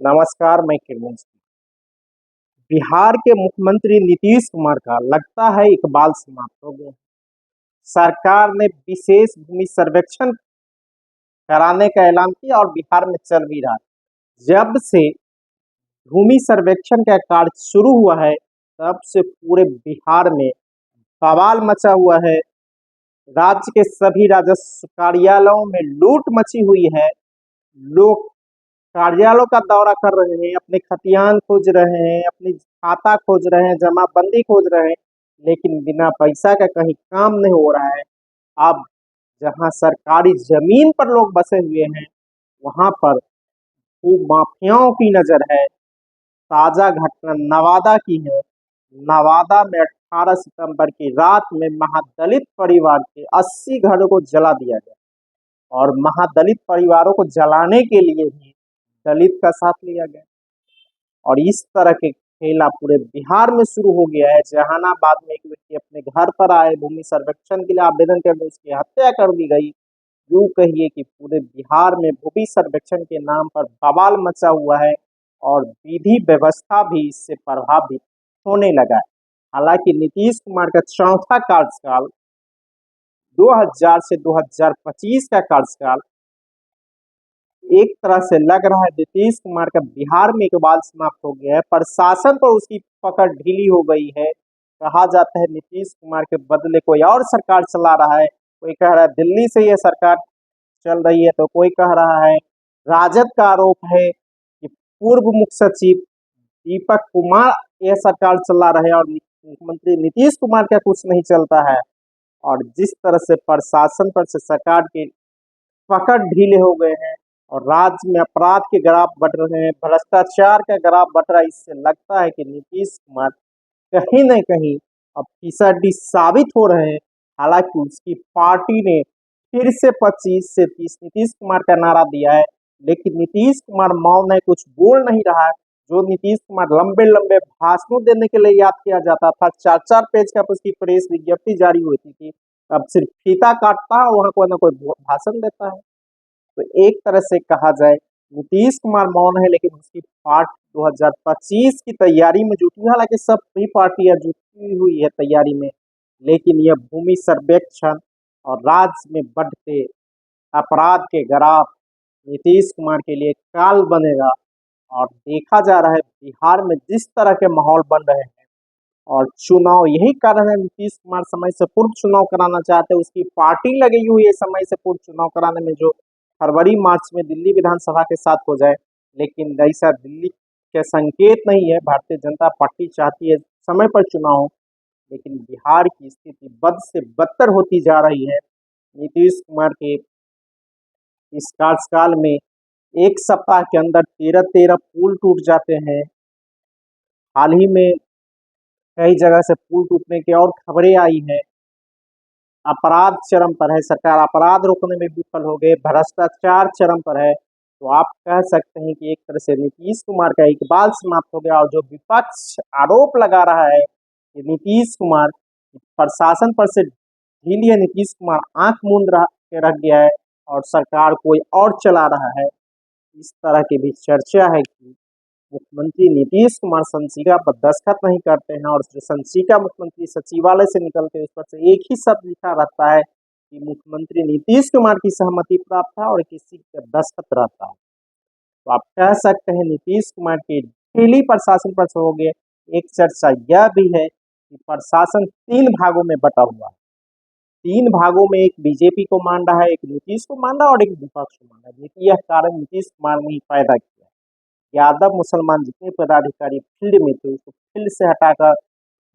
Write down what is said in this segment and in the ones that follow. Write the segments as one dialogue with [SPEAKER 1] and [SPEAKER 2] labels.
[SPEAKER 1] नमस्कार, मैं किरण सिंह। बिहार के मुख्यमंत्री नीतीश कुमार का लगता है इकबाल समाप्त हो गया। सरकार ने विशेष भूमि सर्वेक्षण कराने का ऐलान किया और बिहार में चल भी रहा है। जब से भूमि सर्वेक्षण का कार्य शुरू हुआ है, तब से पूरे बिहार में बवाल मचा हुआ है। राज्य के सभी राजस्व कार्यालयों में लूट मची हुई है। लोग कार्यालयों का दौरा कर रहे हैं, अपने खतियान खोज रहे हैं, अपनी खाता खोज रहे हैं, जमाबंदी खोज रहे हैं, लेकिन बिना पैसा का कहीं काम नहीं हो रहा है। अब जहां सरकारी जमीन पर लोग बसे हुए हैं, वहां पर खूब माफियाओं की नजर है। ताजा घटना नवादा की है। नवादा में 18 सितंबर की रात में महादलित परिवार के 80 घरों को जला दिया गया और महादलित परिवारों को जलाने के लिए भी दलित का साथ लिया गया और इस तरह के खेला पूरे बिहार में शुरू हो गया है। जहानाबाद में एक व्यक्ति अपने घर पर आए, भूमि सर्वेक्षण के लिए आवेदन करने, उसकी हत्या कर दी गई। यूं कहिए कि पूरे बिहार में भूमि सर्वेक्षण के नाम पर बवाल मचा हुआ है और विधि व्यवस्था भी इससे प्रभावित होने लगा है। हालांकि नीतीश कुमार का चौथा कार्यकाल 2000 से 2025 का कार्यकाल एक तरह से लग रहा है नीतीश कुमार का बिहार में इकबाल समाप्त हो गया है। प्रशासन पर उसकी पकड़ ढीली हो गई है। कहा जाता है नीतीश कुमार के बदले कोई और सरकार चला रहा है। कोई कह रहा है दिल्ली से ये सरकार चल रही है, तो कोई कह रहा है राजद का आरोप है कि पूर्व मुख्य सचिव दीपक कुमार यह सरकार चला रहे और मुख्यमंत्री नीतीश कुमार का कुछ नहीं चलता है। और जिस तरह से प्रशासन पर से सरकार के पकड़ ढीले हो गए हैं और राज्य में अपराध के ग्राफ बढ़ रहे हैं, भ्रष्टाचार का ग्राफ बढ़ रहा है, इससे लगता है कि नीतीश कुमार कहीं न कहीं अब फिसड्डी साबित हो रहे हैं। हालांकि उसकी पार्टी ने फिर से 25 से 30 नीतीश कुमार का नारा दिया है, लेकिन नीतीश कुमार मौन है, कुछ बोल नहीं रहा है। जो नीतीश कुमार लंबे लंबे भाषणों देने के लिए याद किया जाता था, 4-4 पेज का उसकी प्रेस विज्ञप्ति जारी होती थी, अब सिर्फ फीता काटता है, वहां कोई ना कोई भाषण देता है। तो एक तरह से कहा जाए नीतीश कुमार मौन है, लेकिन उसकी पार्ट 2025 की तैयारी में जुटी है। हालांकि सभी पार्टियां जुटी हुई है तैयारी में, लेकिन यह भूमि सर्वेक्षण और राज्य में बढ़ते अपराध के ग्राफ नीतीश कुमार के लिए काल बनेगा। और देखा जा रहा है बिहार में जिस तरह के माहौल बन रहे हैं और चुनाव, यही कारण है नीतीश कुमार समय से पूर्व चुनाव कराना चाहते हैं। उसकी पार्टी लगी हुई है समय से पूर्व चुनाव कराने में, जो फरवरी मार्च में दिल्ली विधानसभा के साथ हो जाए, लेकिन ऐसा दिल्ली के संकेत नहीं है। भारतीय जनता पार्टी चाहती है समय पर चुनाव हो, लेकिन बिहार की स्थिति बद से बदतर होती जा रही है। नीतीश कुमार के इस कार्यकाल में एक सप्ताह के अंदर 13-13 पुल टूट जाते हैं। हाल ही में कई जगह से पुल टूटने की और खबरें आई हैं। अपराध चरम पर है, सरकार अपराध रोकने में विफल हो गए, भ्रष्टाचार चरम पर है। तो आप कह सकते हैं कि एक तरह से नीतीश कुमार का इकबाल समाप्त हो गया। और जो विपक्ष आरोप लगा रहा है कि नीतीश कुमार प्रशासन पर से ढीली है, नीतीश कुमार आंख मूंद के रख गया है और सरकार कोई और चला रहा है, इस तरह की भी चर्चा है कि मुख्यमंत्री नीतीश कुमार संचिका पर दस्तखत नहीं करते हैं और जो संचिका मुख्यमंत्री सचिवालय से निकलते हैं उस पर से एक ही शब्द लिखा रहता है कि मुख्यमंत्री नीतीश कुमार की सहमति प्राप्त है और किसी का दस्तखत रहता है। तो आप कह सकते हैं नीतीश कुमार की ढीली प्रशासन पर से हो गए। एक चर्चा यह भी है कि प्रशासन 3 भागों में बटा हुआ है। 3 भागों में एक बीजेपी को मान रहा है, एक नीतीश को मान रहा है और एक विपक्ष को मान रहा है। देखिए, यह कारण नीतीश कुमार ने ही पैदा किया। यादव मुसलमान जितने पदाधिकारी फील्ड में थे, उसको फील्ड से हटाकर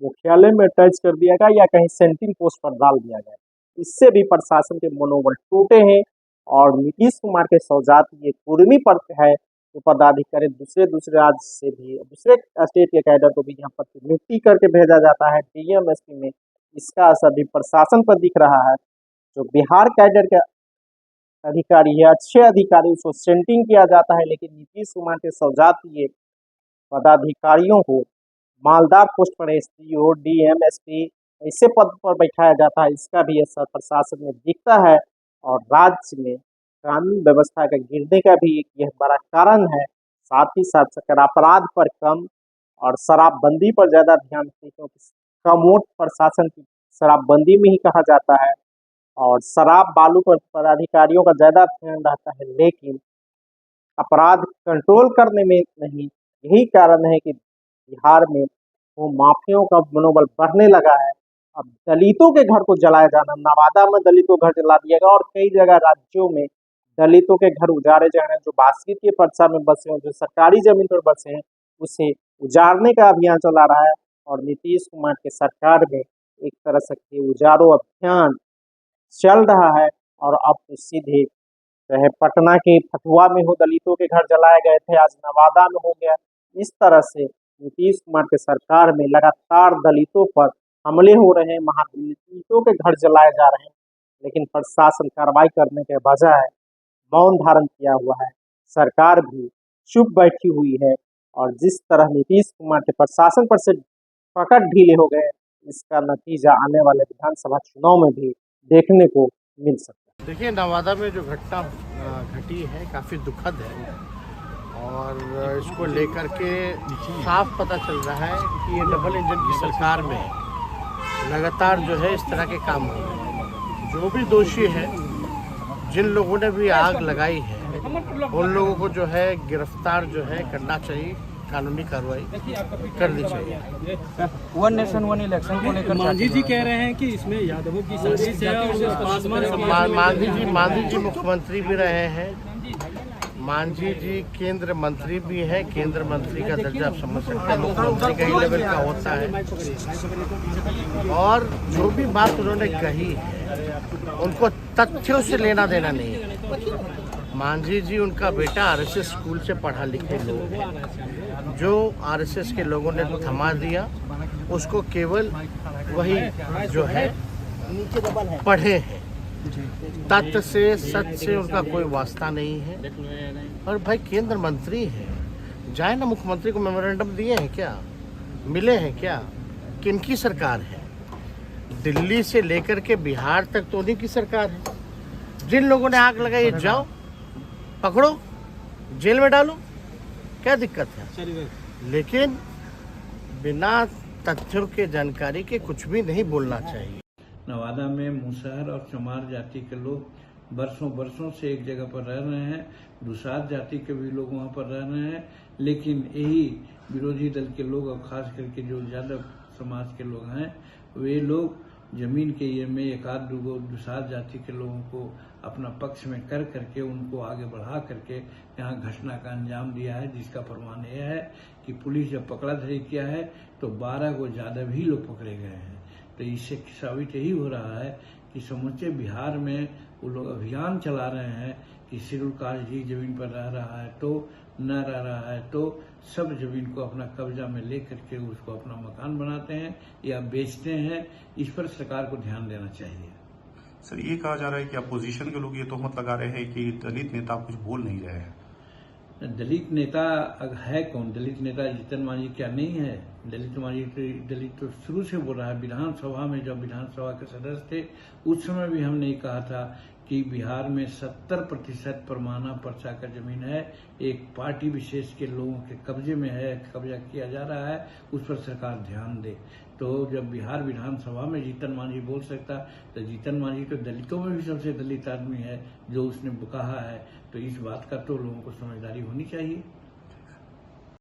[SPEAKER 1] मुख्यालय में अटैच कर दिया गया या कहीं सेंट्रिंग पोस्ट पर डाल दिया गया। इससे भी प्रशासन के मनोबल टूटे हैं और नीतीश कुमार के सौजाती एक कुर्मी पर है, तो पदाधिकारी दूसरे दूसरे राज्य से भी, दूसरे स्टेट के कैडर को भी यहाँ पर नियुक्ति करके भेजा जाता है डीएम एसपी में। इसका असर भी प्रशासन पर दिख रहा है। जो बिहार कैडर के अधिकारी है, अच्छे अधिकारी, उसको सेंटिंग किया जाता है, लेकिन नीतीश कुमार के सौजातीय पदाधिकारियों को मालदार पोस्ट पर एसपीओ डीएम एसपी ऐसे पद पर बैठाया जाता है। इसका भी असर प्रशासन में दिखता है और राज्य में कानून व्यवस्था का गिरने का भी एक यह बड़ा कारण है। साथ ही साथ सरकार अपराध पर कम और शराबबंदी पर ज़्यादा ध्यान देती है, क्योंकि कमोट प्रशासन की शराबबंदी में ही कहा जाता है और शराब बालू पर अधिकारियों का ज़्यादा ध्यान रहता है, लेकिन अपराध कंट्रोल करने में नहीं। यही कारण है कि बिहार में वो माफियाओं का मनोबल बढ़ने लगा है। अब दलितों के घर को जलाया जाना, नवादा में दलितों का घर जला दिया गया और कई जगह राज्यों में दलितों के घर उजाड़े जा रहे हैं, जो बास्केट के परसा में बसे हैं, जो सरकारी जमीन पर बसे हैं, उसे उजाड़ने का अभियान चला रहा है। और नीतीश कुमार की सरकार में एक तरह से कि उजाड़ो अभियान चल रहा है। और अब तो सीधे चाहे पटना के फतुहा में हो, दलितों के घर जलाए गए थे, आज नवादा में हो गया। इस तरह से नीतीश कुमार की सरकार में लगातार दलितों पर हमले हो रहे हैं, दलितों के घर जलाए जा रहे हैं, लेकिन प्रशासन कार्रवाई करने के बजाय मौन धारण किया हुआ है। सरकार भी चुप बैठी हुई है और जिस तरह नीतीश कुमार के प्रशासन पर से पकड़ ढीले हो गए, इसका नतीजा आने वाले विधानसभा चुनाव में भी देखने को मिल सकता है।
[SPEAKER 2] देखिए, नवादा में जो घटना घटी है काफ़ी दुखद है और इसको लेकर के साफ पता चल रहा है कि ये डबल इंजन की सरकार में लगातार जो है इस तरह के काम हो रहे हैं। जो भी दोषी है, जिन लोगों ने भी आग लगाई है, उन लोगों को जो है गिरफ्तार जो है करना चाहिए, कानूनी कार्रवाई करनी चाहिए।
[SPEAKER 3] वन नेशन वन इलेक्शन को लेकर
[SPEAKER 4] मांझी जी कह रहे हैं कि इसमें यादवों की साजिश है और
[SPEAKER 2] मांझी जी मुख्यमंत्री भी रहे हैं, मांझी जी केंद्र मंत्री भी है। केंद्र मंत्री का दर्जा आप समझ सकते हैं, मुख्यमंत्री का ही लेवल का होता है। और जो भी बात उन्होंने कही है, उनको तथ्यों से लेना देना नहीं है। मांझी जी, उनका बेटा आरएसएस स्कूल से पढ़ा लिखे लोग हैं। जो आरएसएस के लोगों ने थमा दिया, उसको केवल वही जो है पढ़े हैं, तथ्य से सच से उनका कोई वास्ता नहीं है। और भाई केंद्र मंत्री है, जाए ना, मुख्यमंत्री को मेमोरेंडम दिए हैं क्या, मिले हैं क्या? किनकी सरकार है? दिल्ली से लेकर के बिहार तक तो उन्हीं की सरकार है। जिन लोगों ने आग लगाई, जाओ पकड़ो, जेल में डालो, क्या दिक्कत है? लेकिन बिना तथ्यों के जानकारी के कुछ भी नहीं बोलना चाहिए।
[SPEAKER 5] नवादा में मुसहर और चमार जाति के लोग बरसों से एक जगह पर रह रहे हैं। दुसाध जाति के भी लोग वहां पर रह रहे हैं, लेकिन यही विरोधी दल के लोग और खास करके जो यादव समाज के लोग हैं, वे लोग जमीन के ये में एक आध दो दुसाध जाति के लोगों को अपना पक्ष में कर करके उनको आगे बढ़ा करके यहाँ घटना का अंजाम दिया है, जिसका प्रमाण यह है कि पुलिस जब पकड़ा धरी किया है तो 12 को ज़्यादा भी लोग पकड़े गए हैं। तो इससे साबित यही हो रहा है कि समूचे बिहार में वो लोग अभियान चला रहे हैं कि शेड्यूल कास्ट जी जमीन पर रह रहा है तो न रह रहा है तो सब जमीन को अपना कब्जा में ले करके उसको अपना मकान बनाते हैं या बेचते हैं। इस पर सरकार को ध्यान देना चाहिए।
[SPEAKER 6] सर, ये कहा जा रहा है कि अपोजिशन के लोग ये तोहमत लगा रहे हैं कि दलित नेता कुछ बोल नहीं रहे हैं।
[SPEAKER 5] दलित नेता है कौन? दलित नेता जीतन मांझी क्या नहीं है? दलित तो शुरू से बोल रहा है। विधानसभा में जब विधानसभा के सदस्य थे, उस समय भी हमने ये कहा था कि बिहार में 70% परमाना पर्चा का जमीन है, एक पार्टी विशेष के लोगों के कब्जे में है, कब्जा किया जा रहा है, उस पर सरकार ध्यान दे। तो जब बिहार विधानसभा में जीतन मांझी बोल सकता, तो जीतन मांझी तो दलितों में भी सबसे दलित आदमी है जो उसने कहा है। तो इस बात का तो लोगों को समझदारी होनी चाहिए।